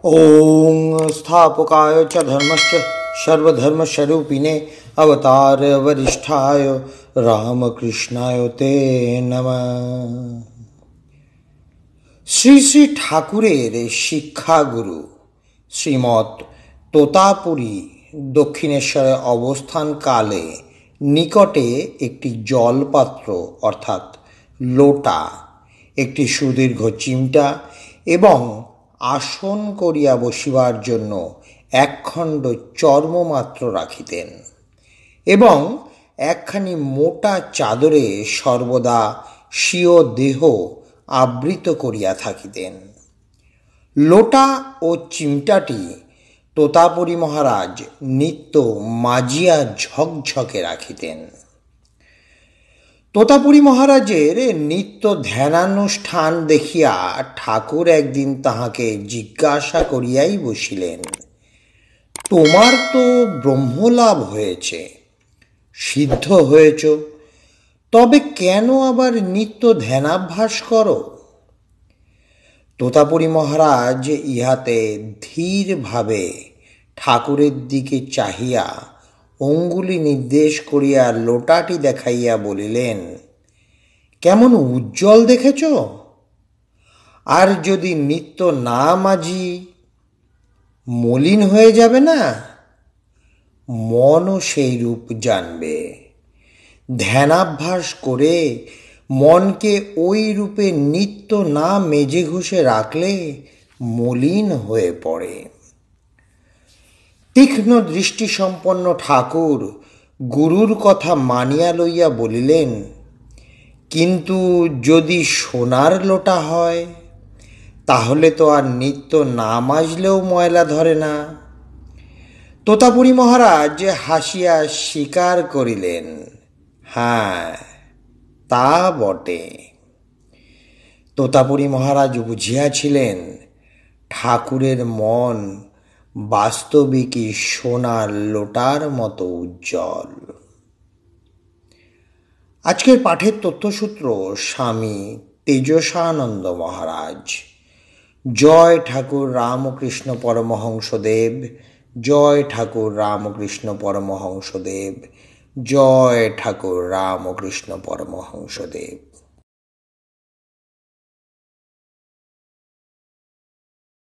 ओम स्थापकाय च धर्मस्य सर्वधर्मस्वरूपिणे अवतार वरिष्ठाय रामकृष्णाय ते नमः। শ্রী শ্রী ঠাকুরের শিক্ষাগুরু শ্রীমৎ তোতাপুরী দক্ষিণেশ্বরে অবস্থানকালে নিকটে একটি জলপাত্র অর্থাৎ লোটা, একটি সুদীর্ঘ চিমটা এবং আসন করিয়া বসিবার জন্য একখণ্ড চর্মমাত্র রাখিতেন এবং একখানি মোটা চাদরে সর্বদা স্বীয় দেহ আবৃত করিয়া থাকিতেন। লোটা ও চিমটাটি তোতাপুরী মহারাজ নিত্য মাজিয়া ঝকঝকে রাখিতেন। তোতাপুরী মহারাজের নিত্য ধ্যানানুষ্ঠান দেখিয়া ঠাকুর একদিন তাহাকে জিজ্ঞাসা করিয়াই বসিলেন, তোমার তো ব্রহ্মলাভ হয়েছে, সিদ্ধ হয়েছ, তবে কেন আবার নিত্য ধ্যানাভ্যাস করো? তোতাপুরী মহারাজ ইহাতে ধীরভাবে ঠাকুরের দিকে চাহিয়া অঙ্গুলি নির্দেশ করিয়া লোটাটি দেখাইয়া বলিলেন, কেমন উজ্জ্বল দেখেছ? আর যদি নিত্য না মাজি মলিন হয়ে যাবে না? মনও সেই রূপ জানবে। ধ্যানাভ্যাস করে মনকে ওই রূপে নিত্য না মেজে ঘষে রাখলে মলিন হয়ে পড়ে। তীক্ষ্ণ দৃষ্টিসম্পন্ন ঠাকুর গুরুর কথা মানিয়া লইয়া বলিলেন, কিন্তু যদি সোনার লোটা হয় তাহলে তো আর নিত্য না মাজলেও ময়লা ধরে না। তোতাপুরী মহারাজ হাসিয়া স্বীকার করিলেন, হ্যাঁ তা বটে। তোতাপুরী মহারাজ বুঝিয়াছিলেন ঠাকুরের মন বাস্তবিকই সোনার লোটার মতো উজ্জ্বল। আজকের পাঠের তথ্যসূত্র স্বামী তেজসানন্দ মহারাজ। জয় ঠাকুর রামকৃষ্ণ পরমহংসদেব, জয় ঠাকুর রামকৃষ্ণ পরমহংসদেব, জয় ঠাকুর রামকৃষ্ণ পরমহংসদেব।